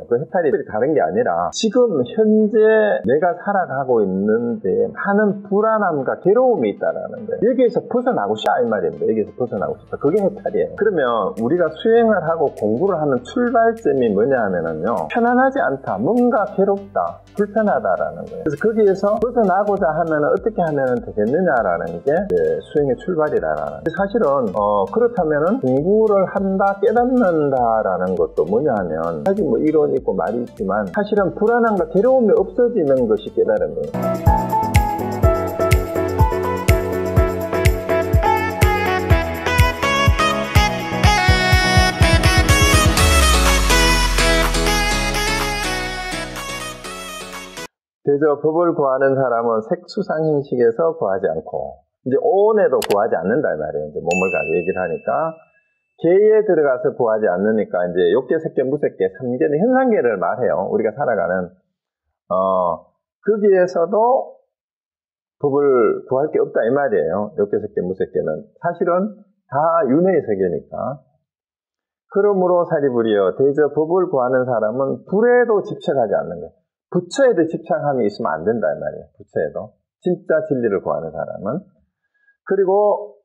그 해탈이 다른 게 아니라 지금 현재 내가 살아가고 있는데 많은 불안함과 괴로움이 있다라는 거예요. 여기에서 벗어나고 싶다 이 말입니다. 여기에서 벗어나고 싶다. 그게 해탈이에요. 그러면 우리가 수행을 하고 공부를 하는 출발점이 뭐냐 하면은요, 편안하지 않다, 뭔가 괴롭다, 불편하다라는 거예요. 그래서 거기에서 벗어나고자 하면은 어떻게 하면 되겠느냐라는 게 수행의 출발이라는 거예요. 사실은 그렇다면은 공부를 한다, 깨닫는다라는 것도 뭐냐 하면 사실 뭐 이론이 있고 말이 있지만 사실은 불안함과 괴로움이 없어지는 것이 깨달은 거예요. 대저 법을 구하는 사람은 색수상행식에서 구하지 않고 이제 오온에도 구하지 않는다 이 말이에요. 이제 몸을 가지고 얘기를 하니까 계에 들어가서 구하지 않으니까 이제 욕계, 색계, 무색계, 삼계는 현상계를 말해요. 우리가 살아가는 거기에서도 법을 구할 게 없다 이 말이에요. 욕계, 색계, 무색계는 사실은 다 윤회의 세계니까. 그러므로 사리불이여 대저 법을 구하는 사람은 불에도 집착하지 않는 거예요. 부처에도 집착함이 있으면 안 된다 이 말이에요. 부처에도 진짜 진리를 구하는 사람은. 그리고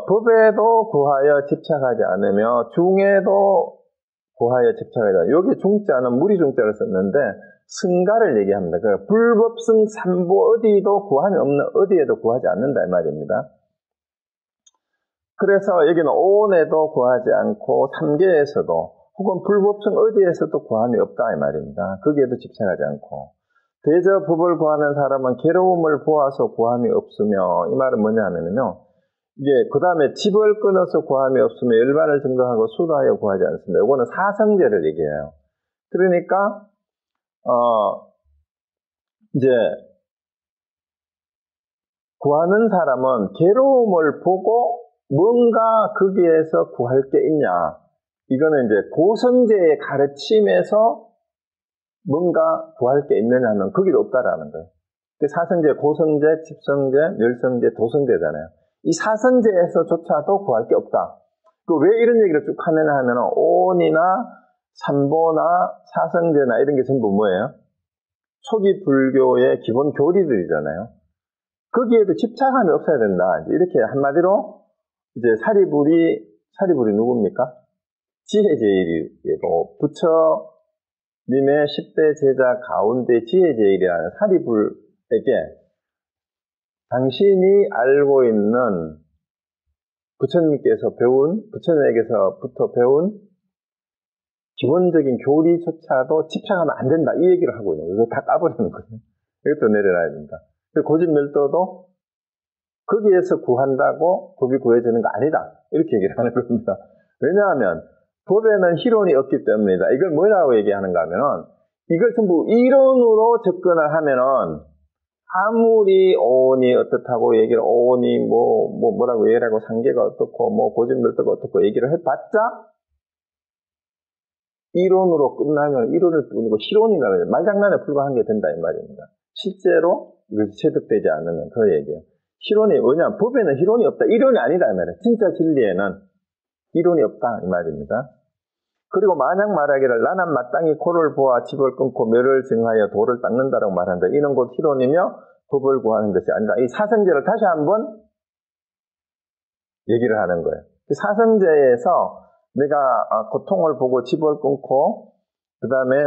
법에도 구하여 집착하지 않으며 중에도 구하여 집착하지 않으며, 여기 중자는 무리중자를 썼는데 승가를 얘기합니다. 그러니까 불법승 삼보 어디도 구함이 없는 어디에도 구하지 않는다 이 말입니다. 그래서 여기는 오온에도 구하지 않고 삼계에서도 혹은 불법성 어디에서도 구함이 없다 이 말입니다. 거기에도 집착하지 않고 대저 법을 구하는 사람은 괴로움을 보아서 구함이 없으며, 이 말은 뭐냐 하면요, 이게 그 다음에 집을 끊어서 구함이 없으며 열반을 증거하고 수도하여 구하지 않습니다. 이거는 사성제를 얘기해요. 그러니까 이제 구하는 사람은 괴로움을 보고 뭔가 거기에서 구할 게 있냐, 이거는 이제 고성제의 가르침에서 뭔가 구할 게 있느냐 하면 거기도 없다라는 거예요. 사성제, 고성제, 집성제, 멸성제, 도성제잖아요. 이 사성제에서조차도 구할 게 없다. 왜 이런 얘기를 쭉 하느냐 하면 오온이나 삼보나 사성제나 이런 게 전부 뭐예요? 초기 불교의 기본 교리들이잖아요. 거기에도 집착함이 없어야 된다. 이렇게 한마디로 이제 사리불이 누굽니까? 지혜제일이고 부처님의 10대 제자 가운데 지혜제일이라는 사리불에게 당신이 알고 있는 부처님에게서부터 배운 기본적인 교리조차도 집착하면 안 된다 이 얘기를 하고 있는 거예요. 이거 다 까버리는 거예요. 이것도 내려놔야 된다. 고집멸도도 거기에서 구한다고 법이 구해지는 거 아니다 이렇게 얘기를 하는 겁니다. 왜냐하면 법에는 희론이 없기 때문이다. 이걸 뭐라고 얘기하는가 하면은 이걸 전부 이론으로 접근을 하면은 아무리 오온이 어떻다고 얘기를, 오온이 뭐라고 얘기를 하고 상계가 어떻고 고집멸도가 어떻고 얘기를 해봤자 이론으로 끝나면 이론일 뿐이고 실론이라고 말장난에 불과한 게 된다 이 말입니다. 실제로 이것이 체득되지 않으면 그 얘기예요. 실론이 뭐냐, 법에는 실론이 없다, 이론이 아니다 이 말이에요. 진짜 진리에는 이론이 없다 이 말입니다. 그리고 만약 말하기를 나는 마땅히 코를 보아 집을 끊고 멸을 증하여 도를 닦는다라고 말한다. 이는 곧 희론이며 법을 구하는 것이 아니다. 이 사성제를 다시 한번 얘기를 하는 거예요. 사성제에서 내가 고통을 보고 집을 끊고 그 다음에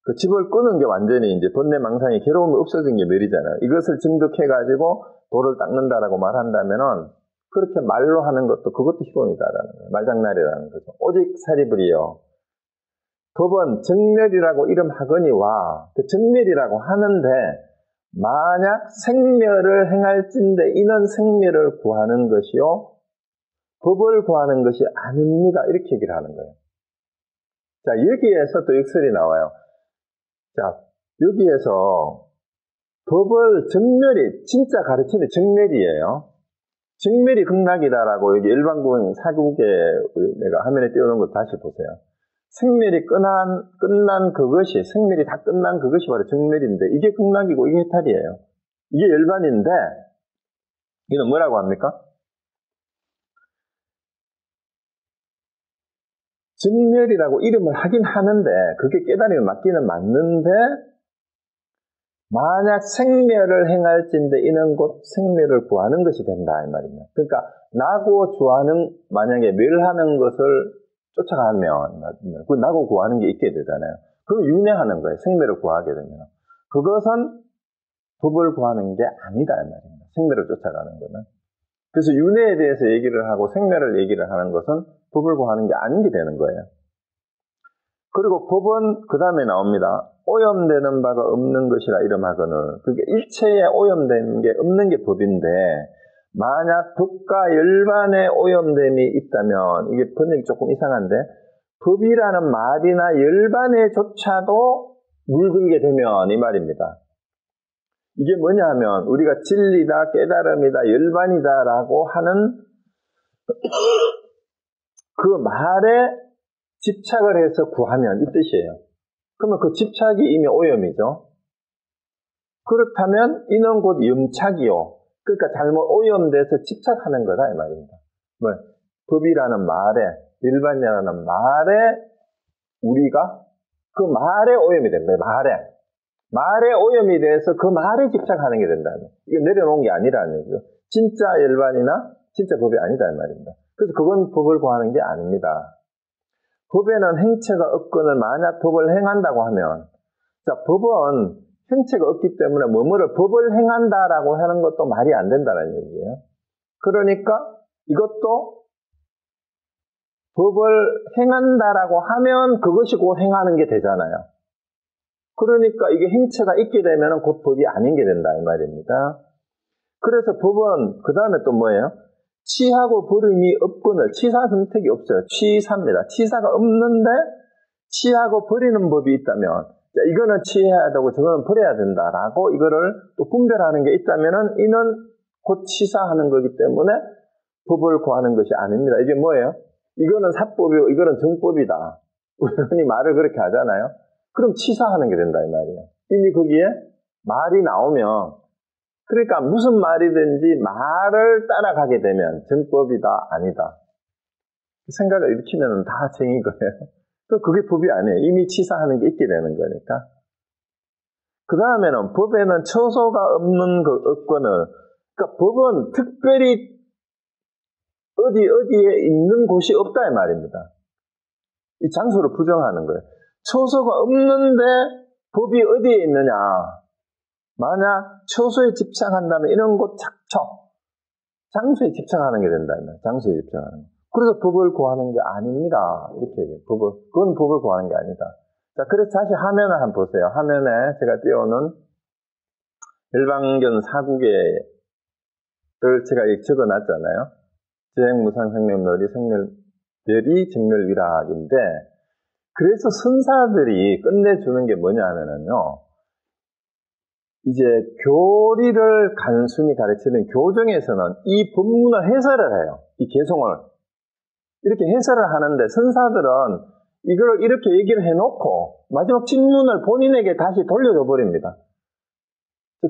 그 집을 끄는 게 완전히 이제 번뇌 망상이 괴로움이 없어진 게 멸이잖아요. 이것을 증득해가지고 도를 닦는다라고 말한다면은 그렇게 말로 하는 것도 그것도 희론이다라는 거예요. 말장난이라는 거죠. 오직 사리불이요. 법은 정멸이라고 이름하거니와 그 정멸이라고 하는데 만약 생멸을 행할진대 이는 생멸을 구하는 것이요 법을 구하는 것이 아닙니다. 이렇게 얘기를 하는 거예요. 자, 여기에서 또 역설이 나와요. 자, 여기에서 법을 정멸이 진짜 가르침이 정멸이에요. 정멸이 극락이다라고 여기 일반군 사국에 내가 화면에 띄워놓은 거 다시 보세요. 생멸이 끝난 그것이, 생멸이 다 끝난 그것이 바로 정멸인데 이게 극락이고 이게 해탈이에요. 이게 열반인데 이는 뭐라고 합니까? 정멸이라고 이름을 하긴 하는데 그게 깨달음이 맞기는 맞는데 만약 생멸을 행할진대 이는 곧 생멸을 구하는 것이 된다 이 말입니다. 그러니까 나고 주하는 만약에 멸하는 것을 쫓아가면 그 나고 구하는 게 있게 되잖아요. 그럼 윤회하는 거예요. 생멸을 구하게 되면. 그것은 법을 구하는 게 아니다 이 말입니다. 생멸을 쫓아가는 거는. 그래서 윤회에 대해서 얘기를 하고 생멸을 얘기를 하는 것은 법을 구하는 게 아닌 게 되는 거예요. 그리고 법은 그 다음에 나옵니다. 오염되는 바가 없는 것이라 이름하거늘. 그게 일체에 오염된 게 없는 게 법인데 만약 덕과 열반에 오염됨이 있다면 이게 번역이 조금 이상한데 법이라는 말이나 열반에조차도 물들게 되면 이 말입니다. 이게 뭐냐 하면 우리가 진리다, 깨달음이다, 열반이다라고 하는 그 말에 집착을 해서 구하면 이 뜻이에요. 그러면 그 집착이 이미 오염이죠. 그렇다면 이는 곧 염착이요. 그러니까 잘못 오염돼서 집착하는 거다 이 말입니다. 뭐 법이라는 말에, 일반이라는 말에 우리가 그 말에 오염이 된다. 말에 오염이 돼서 그 말에 집착하는 게 된다. 이거 내려놓은 게 아니라는 얘기죠. 진짜 열반이나 진짜 법이 아니다 이 말입니다. 그래서 그건 법을 구하는 게 아닙니다. 법에는 행체가 없거늘 만약 법을 행한다고 하면, 자, 법은 행체가 없기 때문에 뭐뭐를 법을 행한다라고 하는 것도 말이 안 된다는 얘기예요. 그러니까 이것도 법을 행한다라고 하면 그것이 곧 행하는 게 되잖아요. 그러니까 이게 행체가 있게 되면 곧 법이 아닌 게 된다 이 말입니다. 그래서 법은 그 다음에 또 뭐예요? 치하고 버림이 없거늘, 치사 선택이 없어요. 치사입니다. 치사가 없는데 치하고 버리는 법이 있다면, 자, 이거는 치해야 되고 저거는 버려야 된다라고 이거를 또 분별하는 게 있다면은 이는 곧 치사하는 거기 때문에 법을 구하는 것이 아닙니다. 이게 뭐예요? 이거는 사법이고 이거는 정법이다. 우리 흔히 말을 그렇게 하잖아요. 그럼 치사하는 게 된다 이 말이에요. 이미 거기에 말이 나오면, 그러니까 무슨 말이든지 말을 따라가게 되면 정법이다 아니다 생각을 일으키면 다 죄인 거예요. 그게 법이 아니에요. 이미 치사하는 게 있게 되는 거니까. 그 다음에는 법에는 처소가 없는 그 없거늘, 그러니까 법은 특별히 어디에 있는 곳이 없다 이 말입니다. 이 장소를 부정하는 거예요. 처소가 없는데 법이 어디에 있느냐. 만약 처소에 집착한다면 이런 곳 장소에 집착하는 게 된다. 장소에 집착하는 거. 그래서 법을 구하는 게 아닙니다. 이렇게 얘기해요. 그건 법을 구하는 게 아니다. 자, 그래서 다시 화면을 한번 보세요. 화면에 제가 띄워놓은 일반견 사국에를 제가 적어놨잖아요. 재행무상생명멸이 생멸이 정멸위락인데, 그래서 선사들이 끝내주는 게 뭐냐 하면은요, 이제 교리를 간순히 가르치는 교정에서는 이 법문을 해설을 해요. 이 개송을. 이렇게 해설을 하는데 선사들은 이걸 이렇게 얘기를 해놓고 마지막 질문을 본인에게 다시 돌려줘 버립니다.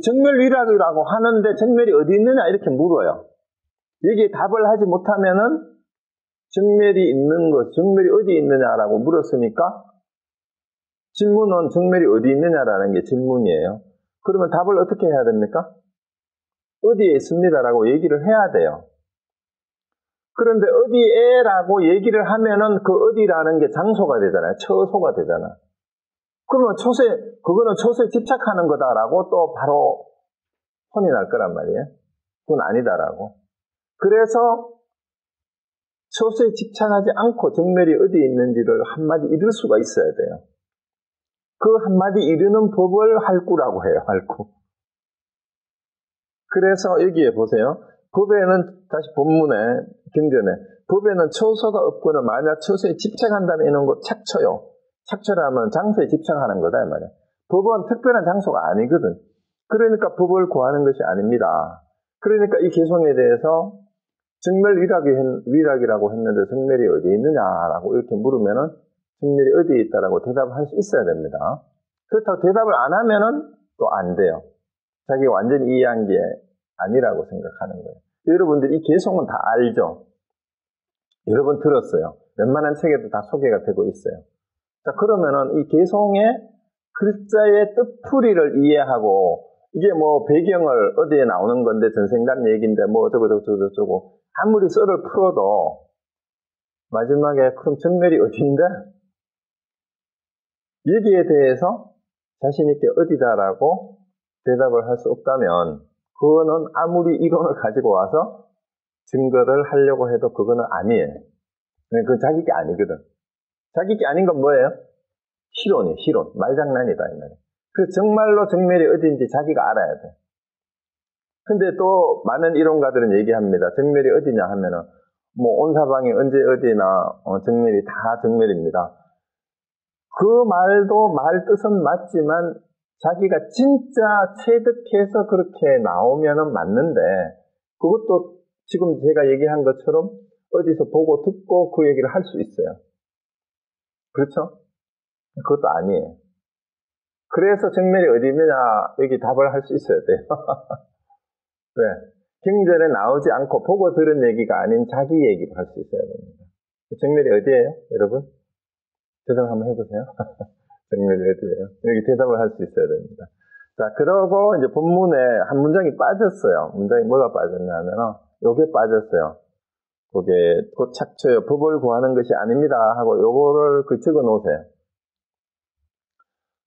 정멸위락이라고 하는데 정멸이 어디 있느냐 이렇게 물어요. 여기에 답을 하지 못하면은 정멸이 있는 것, 정멸이 어디 있느냐라고 물었으니까 질문은 정멸이 어디 있느냐라는 게 질문이에요. 그러면 답을 어떻게 해야 됩니까? 어디에 있습니다라고 얘기를 해야 돼요. 그런데 어디에라고 얘기를 하면은 그 어디라는 게 장소가 되잖아요. 처소가 되잖아. 그러면 그거는 처소에 집착하는 거다라고 또 바로 혼이 날 거란 말이에요. 그건 아니다라고. 그래서 처소에 집착하지 않고 정멸이 어디에 있는지를 한마디 이룰 수가 있어야 돼요. 그 한마디 이르는 법을 할구라고 해요. 할구. 그래서 여기에 보세요. 법에는 다시 본문에 경전에 법에는 처소가 없거나 만약 처소에 집착한다면 이런 거 착처요. 착처라면 장소에 집착하는 거다 이 말이에요. 법은 특별한 장소가 아니거든. 그러니까 법을 구하는 것이 아닙니다. 그러니까 이 개송에 대해서 정멸위락이라고 했는데 정멸이 어디에 있느냐라고 이렇게 물으면은 정멸이 어디에 있다라고 대답을 할 수 있어야 됩니다. 그렇다고 대답을 안 하면은 또 안 돼요. 자기가 완전히 이해한 게 아니라고 생각하는 거예요. 여러분들 이 개송은 다 알죠? 여러 번 들었어요. 웬만한 책에도 다 소개가 되고 있어요. 자, 그러면은 이 개송의 글자의 뜻풀이를 이해하고, 이게 뭐 배경을 어디에 나오는 건데 전생단 얘기인데 뭐 어쩌고 아무리 썰을 풀어도 마지막에 그럼 정멸이 어딘데? 여기에 대해서 자신있게 어디다라고 대답을 할 수 없다면 그거는 아무리 이론을 가지고 와서 증거를 하려고 해도 그거는 아니에요. 그건 자기 게 아니거든. 자기 게 아닌 건 뭐예요? 희론이에요. 희론. 말장난이다 이 말이에요. 그래서 정말로 정멸이 어딘지 자기가 알아야 돼. 근데 또 많은 이론가들은 얘기합니다. 정멸이 어디냐 하면은 뭐 온 사방이 언제 어디나 정멸이 다 정멸입니다. 그 말도 말 뜻은 맞지만 자기가 진짜 체득해서 그렇게 나오면은 맞는데 그것도 지금 제가 얘기한 것처럼 어디서 보고 듣고 그 얘기를 할 수 있어요. 그렇죠? 그것도 아니에요. 그래서 정멸이 어디냐 여기 답을 할 수 있어야 돼요. 왜? 경전에 나오지 않고 보고 들은 얘기가 아닌 자기 얘기를 할 수 있어야 됩니다. 정멸이 어디예요, 여러분? 대답 한번 해보세요. 정멸이 어디예요? 여기 대답을 할 수 있어야 됩니다. 자, 그러고 이제 본문에 한 문장이 빠졌어요. 문장이 뭐가 빠졌냐면은 요게 빠졌어요. 그게 곧 착초요. 법을 구하는 것이 아닙니다 하고 요거를 적어 놓으세요.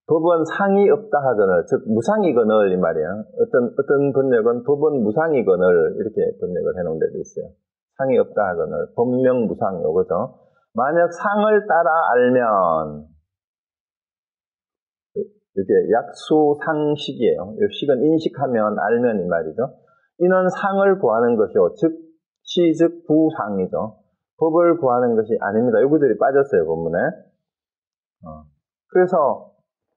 법은 상이 없다 하거늘, 즉 무상이거늘 이 말이에요. 어떤 번역은 법은 무상이거늘 이렇게 번역을 해놓은 데도 있어요. 상이 없다 하거늘, 법명 무상 요거죠. 만약 상을 따라 알면 이게 약수상식이에요. 이 식은 인식하면 알면 이 말이죠. 이는 상을 구하는 것이요, 즉 시즉 부상이죠. 법을 구하는 것이 아닙니다. 요구들이 빠졌어요 본문에. 그래서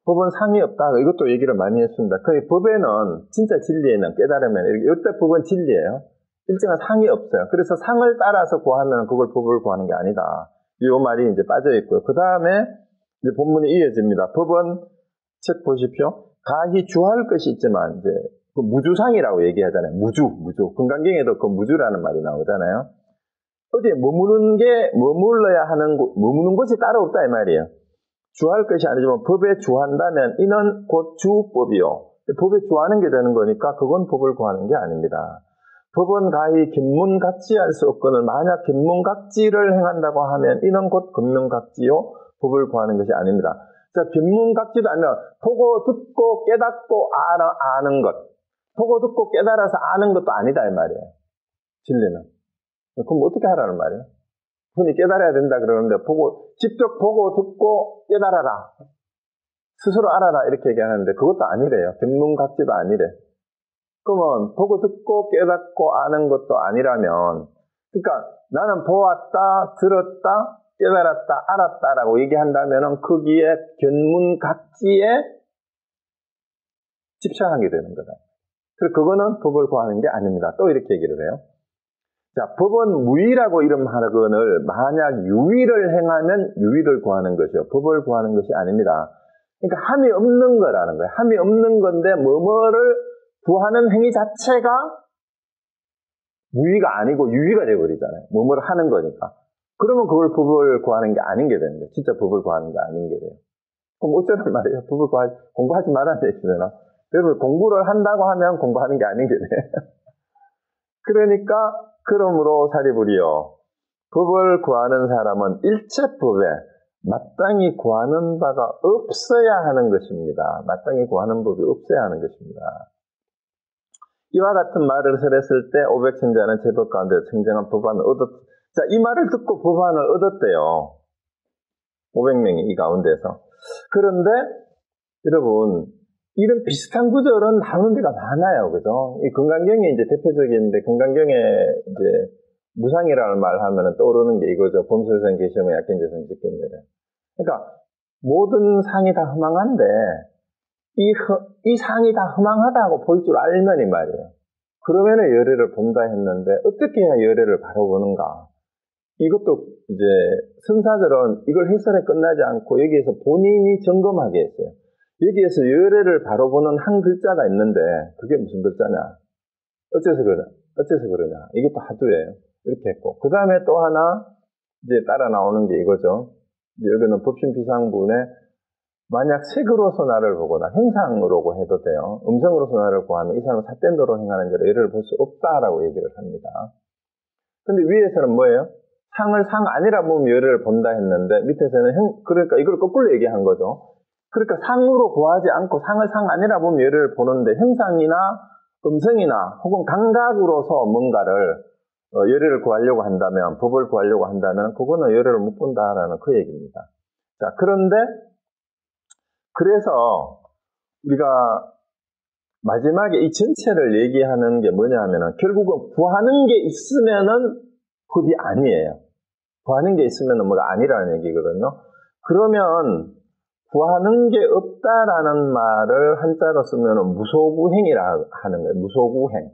법은 상이 없다. 이것도 얘기를 많이 했습니다. 그 법에는 진짜 진리에는 깨달으면 이때 법은 진리예요. 일정한 상이 없어요. 그래서 상을 따라서 구하면 그걸 법을 구하는 게 아니다. 이 말이 이제 빠져 있고요. 그 다음에 이제 본문이 이어집니다. 법은 책 보십시오. 가히 주할 것이 있지만 이제 그 무주상이라고 얘기하잖아요. 무주. 금강경에도 그 무주라는 말이 나오잖아요. 어디에 머물러야 하는 머무는 곳이 따로 없다 이 말이에요. 주할 것이 아니지만 법에 주한다면 이는 곧 주법이요. 법에 주하는 게 되는 거니까 그건 법을 구하는 게 아닙니다. 법은 가히 견문각지할 수 없거늘 만약 견문각지를 행한다고 하면 이는 곧 근문각지요. 법을 구하는 것이 아닙니다. 자, 견문각지도 아니라 보고 듣고 깨닫고 아는 것. 보고 듣고 깨달아서 아는 것도 아니다 이 말이에요. 진리는. 그럼 어떻게 하라는 말이에요? 흔히 깨달아야 된다 그러는데 직접 보고 듣고 깨달아라. 스스로 알아라 이렇게 얘기하는데 그것도 아니래요. 견문각지도 아니래. 그러면 보고 듣고 깨닫고 아는 것도 아니라면 그러니까 나는 보았다, 들었다, 깨달았다, 알았다라고 얘기한다면 거기에 견문각지에 집착하게 되는 거다. 그래서 그거는 법을 구하는 게 아닙니다. 또 이렇게 얘기를 해요. 자, 법은 무의라고 이름하거늘 만약 유의를 행하면 유의를 구하는 것이요. 법을 구하는 것이 아닙니다. 그러니까 함이 없는 거라는 거예요. 함이 없는 건데 뭐뭐를 구하는 행위 자체가 무의가 아니고 유의가 되어버리잖아요. 뭐뭐를 하는 거니까. 그러면 그걸 법을 구하는 게 아닌 게 되는 거예요. 진짜 법을 구하는 게 아닌 게 돼요. 그럼 어쩌란 말이에요? 공부하지 말라는 얘기잖아. 여러분 공부를 한다고 하면 공부하는 게 아닌 게 돼요. 그러니까 그러므로 사리부리여 법을 구하는 사람은 일체법에 마땅히 구하는 바가 없어야 하는 것입니다. 마땅히 구하는 법이 없어야 하는 것입니다. 이와 같은 말을 설했을 때 500천자는 제법 가운데 청정한 법안을 자, 이 말을 듣고 법안을 얻었대요. 500명이 이 가운데서. 그런데 여러분 이런 비슷한 구절은 나오는 데가 많아요. 그죠? 이 금강경이 이제 대표적인데, 금강경에 이제 무상이라는 말 하면 떠오르는 게 이거죠. 범소유상 계시오며 약견재성 직견열애. 그러니까, 모든 상이 다 허망한데, 이 상이 다 허망하다고 볼 줄 알면 이 말이에요. 그러면은 열애를 본다 했는데, 어떻게 해야 열애를 바로 보는가? 이것도 이제, 선사들은 이걸 해설에 끝나지 않고 여기에서 본인이 점검하게 했어요. 여기에서 열애를 바로 보는 한 글자가 있는데 그게 무슨 글자냐? 어째서 그러냐? 이게 또 하두예요. 이렇게 했고 그 다음에 또 하나 이제 따라 나오는 게 이거죠. 이제 여기는 법신 비상분에 만약 색으로서 나를 보거나 행상으로고 해도 돼요. 음성으로서 나를 보하면 이 사람은 삿된 도로 행하는 자로 예를 볼 수 없다라고 얘기를 합니다. 근데 위에서는 뭐예요? 상을 상 아니라 보면 열을 본다 했는데 밑에서는 그러니까 이걸 거꾸로 얘기한 거죠. 그러니까 상으로 구하지 않고 상을 상 아니라 보면 열을 보는데 행상이나 음성이나 혹은 감각으로서 뭔가를 열애를 구하려고 한다면, 법을 구하려고 한다면 그거는 열애를 못 본다라는 그 얘기입니다. 자, 그런데 그래서 우리가 마지막에 이 전체를 얘기하는 게 뭐냐 하면은 결국은 구하는 게 있으면은 법이 아니에요. 구하는 게 있으면은 뭐가 아니라는 얘기거든요. 그러면 구하는 게 없다라는 말을 한자로 쓰면은 무소구행이라 하는 거예요. 무소구행.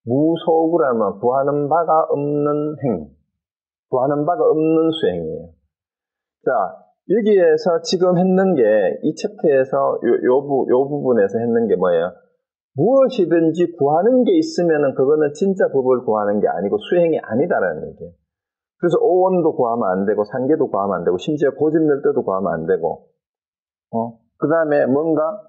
무소구라면 구하는 바가 없는 행. 구하는 바가 없는 수행이에요. 자, 여기에서 지금 했는 게 이 챕터에서 요 부분에서 했는 게 뭐예요? 무엇이든지 구하는 게 있으면은 그거는 진짜 법을 구하는 게 아니고 수행이 아니다라는 얘기예요. 그래서 오원도 구하면 안 되고 상계도 구하면 안 되고 심지어 고진멸도도 구하면 안 되고 그 다음에 뭔가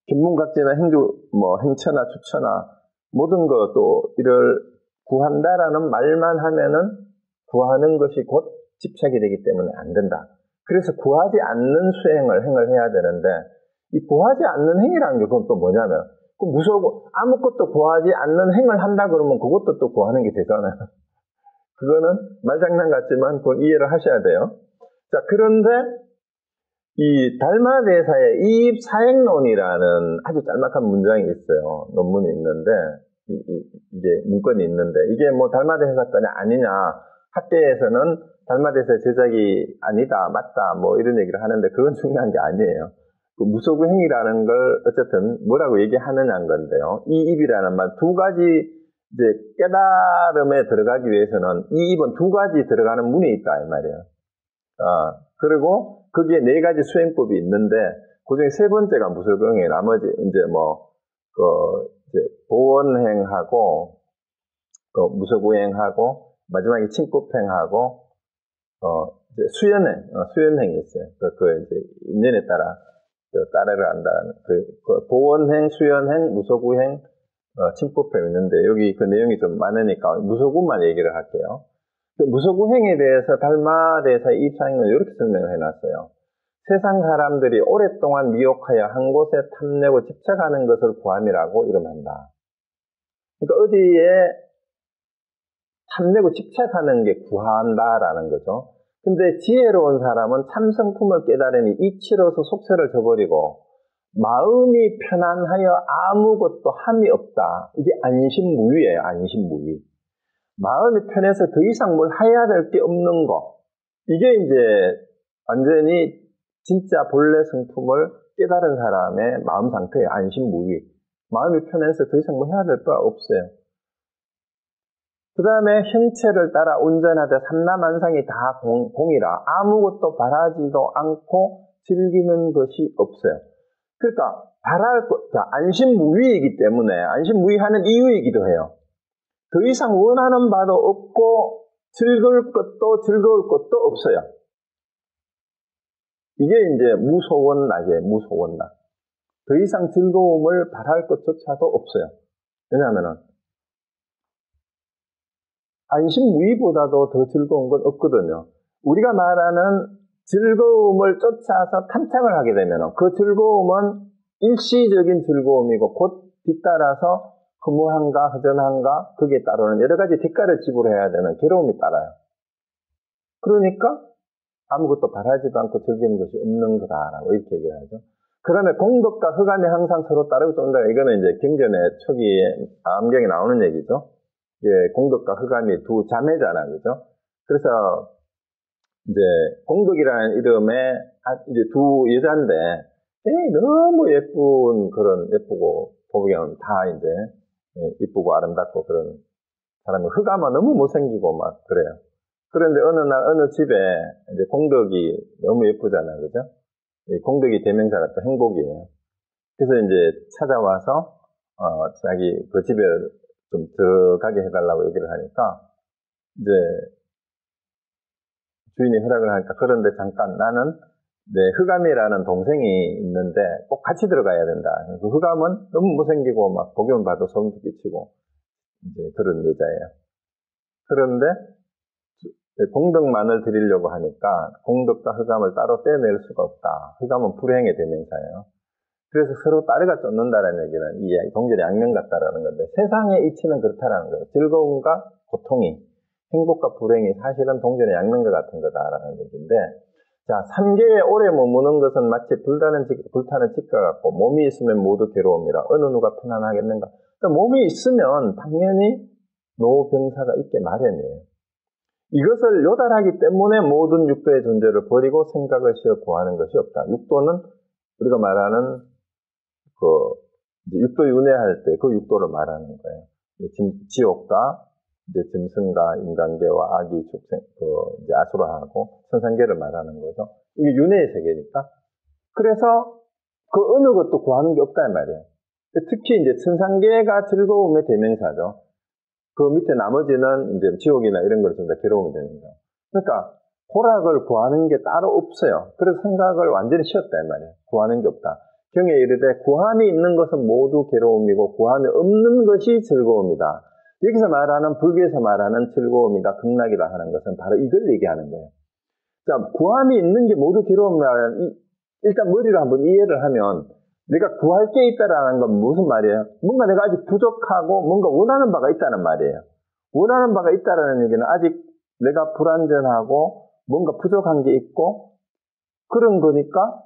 견문각지나 행처나 추처나 모든 것도 이를 구한다라는 말만 하면은 구하는 것이 곧 집착이 되기 때문에 안 된다. 그래서 구하지 않는 행을 해야 되는데 이 구하지 않는 행이라는 게 그건 또 뭐냐면 그 무서워 아무것도 구하지 않는 행을 한다 그러면 그것도 또 구하는 게 되잖아요. 그거는 말장난 같지만 그건 이해를 하셔야 돼요. 자, 그런데 이 달마대사의 이입사행론이라는 아주 짤막한 문장이 있어요. 논문이 있는데 이게 문건이 있는데 이게 뭐 달마대사 사건이 아니냐 학계에서는 달마대사의 제작이 아니다 맞다 뭐 이런 얘기를 하는데 그건 중요한 게 아니에요. 그 무소구행이라는 걸 어쨌든 뭐라고 얘기하느냐는 건데요. 이입이라는 말 두 가지 이제 깨달음에 들어가기 위해서는 이입은 두 가지 들어가는 문이 있다 이 말이에요. 그리고 거기에 네 가지 수행법이 있는데 그중에 세 번째가 무소구행이에요. 나머지 이제 이제 보원행하고 무소구행하고 마지막에 친법행하고 이제 수연행이 있어요. 이제 인연에 따라 따라를 한다는 그 보원행, 수연행, 무소구행, 친법행 있는데 여기 그 내용이 좀 많으니까 무소구만 얘기를 할게요. 그 무소구행에 대해서 달마대사의 입사행은 이렇게 설명을 해놨어요. 세상 사람들이 오랫동안 미혹하여 한 곳에 탐내고 집착하는 것을 구함이라고 이름한다. 그러니까 어디에 탐내고 집착하는 게 구한다라는 거죠. 근데 지혜로운 사람은 참성품을 깨달으니 이치로서 속세를 저버리고 마음이 편안하여 아무것도 함이 없다. 이게 안심무위예요. 안심무위. 마음이 편해서 더 이상 뭘 해야 될 게 없는 거. 이게 이제 완전히 진짜 본래 성품을 깨달은 사람의 마음 상태예요. 안심무위. 마음이 편해서 더 이상 뭐 해야 될 바 없어요. 그 다음에 형체를 따라 운전하되 삼라만상이 다 공이라 아무것도 바라지도 않고 즐기는 것이 없어요. 그러니까 안심무위이기 때문에 안심무위하는 이유이기도 해요. 더 이상 원하는 바도 없고 즐거울 것도 없어요. 이게 이제 무소원락이에요. 무소원락. 더 이상 즐거움을 바랄 것조차도 없어요. 왜냐하면은 안심무위보다도 더 즐거운 건 없거든요. 우리가 말하는 즐거움을 쫓아서 탐착을 하게 되면 그 즐거움은 일시적인 즐거움이고 곧 뒤따라서 허무한가 허전한가 거기에 따르는 여러 가지 대가를 지불해야 되는 괴로움이 따라요. 그러니까 아무것도 바라지도 않고 즐기는 것이 없는 거다라고 이렇게 얘기를 하죠. 그러면 공덕과 흑암이 항상 서로 따르고 쫓는다. 이거는 이제 경전의 초기에 암경에 나오는 얘기죠. 공덕과 흑암이 두 자매잖아, 그죠? 그래서 이제 공덕이라는 이름에 이제 두 여자인데 너무 예쁘고 보기에는 다 이제 이쁘고 아름답고 그런 사람이 흑암은 너무 못생기고 막 그래요. 그런데 어느 날 어느 집에 이제 공덕이 너무 예쁘잖아요, 그죠? 공덕이 대명사가 또 행복이에요. 그래서 이제 찾아와서 자기 그 집에 좀 들어가게 해달라고 얘기를 하니까 이제 주인이 허락을 하니까 그런데 잠깐 나는 내 흑암이라는 동생이 있는데 꼭 같이 들어가야 된다. 그 흑암은 너무 못생기고 막 보기만 봐도 소름 끼치고 이제 그런 여자예요. 그런데 공덕만을 드리려고 하니까 공덕과 흑암을 따로 떼낼 수가 없다. 흑암은 불행의 대명사예요. 그래서 서로 따르가 쫓는다라는 얘기는 이 동절의 양면 같다라는 건데 세상의 이치는 그렇다라는 거예요. 즐거움과 고통이, 행복과 불행이 사실은 동절의 양면과 같은 거다라는 얘기인데, 자, 삼계에 오래 머무는 것은 마치 불타는 집과 같고 몸이 있으면 모두 괴로움이라 어느 누가 편안하겠는가. 그러니까 몸이 있으면 당연히 노병사가 있게 마련이에요. 이것을 요달하기 때문에 모든 육도의 존재를 버리고 생각을 쉬어 구하는 것이 없다. 육도는 우리가 말하는 이제 육도 윤회할 때 그 육도를 말하는 거예요. 지옥과 이제 짐승과 인간계와 아기 축생, 이제 아수라하고 천상계를 말하는 거죠. 이게 윤회의 세계니까. 그래서 그 어느 것도 구하는 게 없다 이 말이에요. 특히 이제 천상계가 즐거움의 대명사죠. 그 밑에 나머지는 이제 지옥이나 이런 걸 전부 다 괴로움이 되는 거예요. 그러니까 호락을 구하는 게 따로 없어요. 그래서 생각을 완전히 쉬었다 이 말이에요. 구하는 게 없다. 경에 이르되 구함이 있는 것은 모두 괴로움이고 구함이 없는 것이 즐거움이다. 여기서 말하는 불교에서 말하는 즐거움이다, 극락이다 하는 것은 바로 이걸 얘기하는 거예요. 자, 구함이 있는 게 모두 괴로움이라는 일단 머리로 한번 이해를 하면 내가 구할 게 있다라는 건 무슨 말이에요? 뭔가 내가 아직 부족하고 뭔가 원하는 바가 있다는 말이에요. 원하는 바가 있다라는 얘기는 아직 내가 불완전하고 뭔가 부족한 게 있고 그런 거니까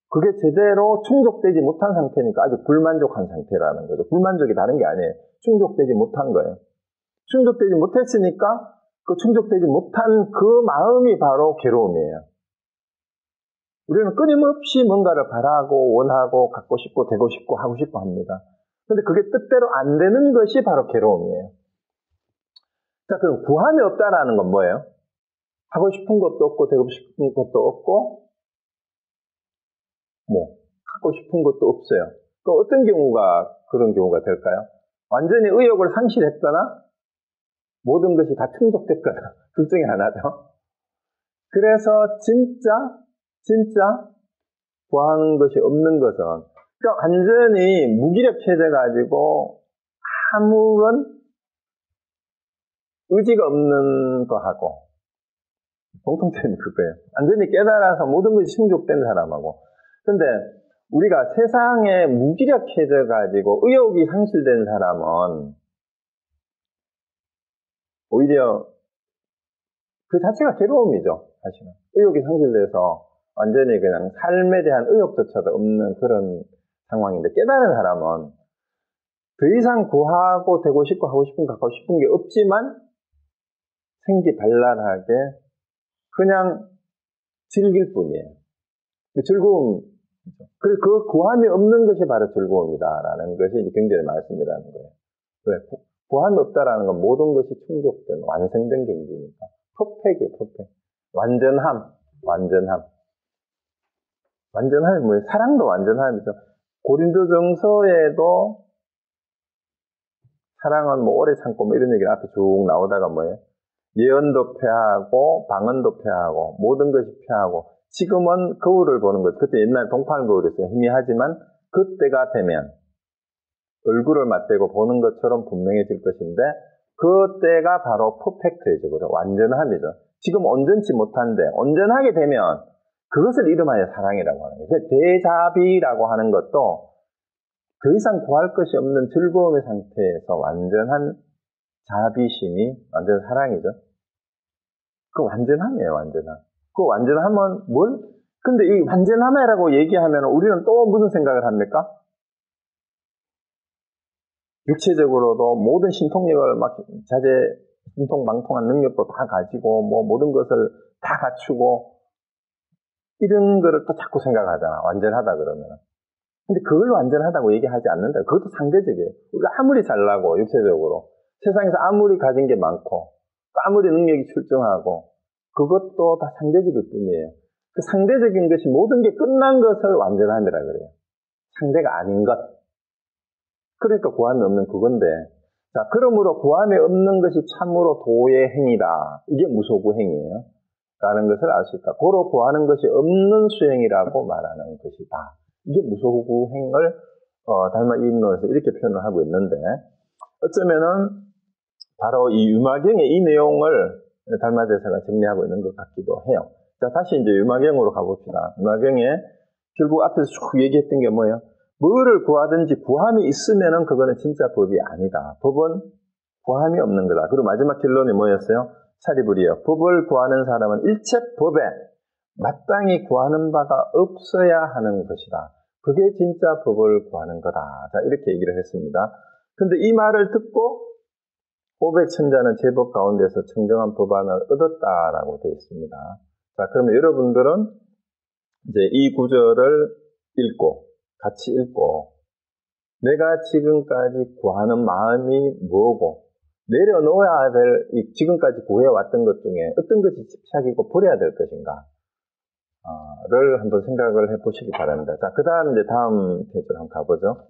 그게 제대로 충족되지 못한 상태니까 아직 불만족한 상태라는 거죠. 불만족이 다른 게 아니에요. 충족되지 못한 거예요. 충족되지 못했으니까 그 충족되지 못한 그 마음이 바로 괴로움이에요. 우리는 끊임없이 뭔가를 바라고 원하고 갖고 싶고 되고 싶고 하고 싶어 합니다. 그런데 그게 뜻대로 안 되는 것이 바로 괴로움이에요. 자, 그럼 구함이 없다라는 건 뭐예요? 하고 싶은 것도 없고 되고 싶은 것도 없고 갖고 싶은 것도 없어요. 그 어떤 경우가 그런 경우가 될까요? 완전히 의욕을 상실했거나 모든 것이 다 충족됐거나 둘 중에 하나죠. 그래서 진짜 구하는 것이 없는 것은 그러니까 완전히 무기력해져가지고 아무런 의지가 없는 거하고 공통점이 그거예요. 완전히 깨달아서 모든 것이 충족된 사람하고 근데 우리가 세상에 무기력해져가지고 의욕이 상실된 사람은 오히려 그 자체가 괴로움이죠. 사실은. 의욕이 상실돼서 완전히 그냥 삶에 대한 의욕조차도 없는 그런 상황인데 깨달은 사람은 더 이상 구하고 되고 싶고 하고 싶은 갖고 싶은 게 없지만 생기발랄하게 그냥 즐길 뿐이에요. 즐거움. 그래서 그 구함이 없는 것이 바로 즐거움이다라는 것이 이제 경전의 말씀이라는 거예요. 왜? 구함이 없다라는 건 모든 것이 충족된, 완성된 경지니까. 퍼펙이에요, 퍼펙. 완전함이 뭐예요? 사랑도 완전함이죠. 고린도전서에도 사랑은 뭐 오래 참고 뭐 이런 얘기가 앞에 쭉 나오다가 뭐예요? 예언도 폐하고 방언도 폐하고 모든 것이 폐하고 지금은 거울을 보는 것. 그때 옛날 동판 거울이었어요. 희미하지만 그때가 되면 얼굴을 맞대고 보는 것처럼 분명해질 것인데 그때가 바로 퍼펙트이죠. 그죠? 완전함이죠. 지금 온전치 못한데 온전하게 되면 그것을 이름하여 사랑이라고 하는 거예요. 대자비라고 하는 것도 더 이상 구할 것이 없는 즐거움의 상태에서 완전한 자비심이 완전 사랑이죠. 그 완전함이에요, 완전함. 그 완전함은 뭘? 근데 이 완전함이라고 얘기하면 우리는 또 무슨 생각을 합니까? 육체적으로도 모든 신통력을 막 신통망통한 능력도 다 가지고 뭐 모든 것을 다 갖추고 이런 거를 또 자꾸 생각하잖아. 완전하다 그러면. 근데 그걸 완전하다고 얘기하지 않는다. 그것도 상대적이에요. 우리가 아무리 잘나고 육체적으로 세상에서 아무리 가진 게 많고 아무리 능력이 출중하고 그것도 다 상대적일 뿐이에요. 그 상대적인 것이 모든 게 끝난 것을 완전함이라 그래요. 상대가 아닌 것. 그러니까 구함이 없는 그건데 자 그러므로 구함이 없는 것이 참으로 도의 행위다. 이게 무소구 행위예요. 라는 것을 알 수 있다. 고로 구하는 것이 없는 수행이라고 말하는 것이다. 이게 무소구행을 달마 이입론에서 이렇게 표현을 하고 있는데, 어쩌면은 바로 이 유마경의 이 내용을 달마대사가 정리하고 있는 것 같기도 해요. 자, 다시 이제 유마경으로 가봅시다. 유마경에 결국 앞에서 쭉 얘기했던 게 뭐예요? 뭐를 구하든지 구함이 있으면은 그거는 진짜 법이 아니다. 법은 구함이 없는 거다. 그리고 마지막 결론이 뭐였어요? 사리불이에요. 법을 구하는 사람은 일체 법에 마땅히 구하는 바가 없어야 하는 것이다. 그게 진짜 법을 구하는 거다. 자, 이렇게 얘기를 했습니다. 근데 이 말을 듣고 500천자는 제법 가운데서 청정한 법안을 얻었다라고 되어 있습니다. 자, 그러면 여러분들은 이제 이 구절을 읽고, 같이 읽고, 내가 지금까지 구하는 마음이 뭐고, 내려놓아야 될, 지금까지 구해왔던 것 중에 어떤 것이 집착이고 버려야 될 것인가, 를 한번 생각을 해보시기 바랍니다. 자, 그 다음 이제 다음 페이지로 한번 가보죠.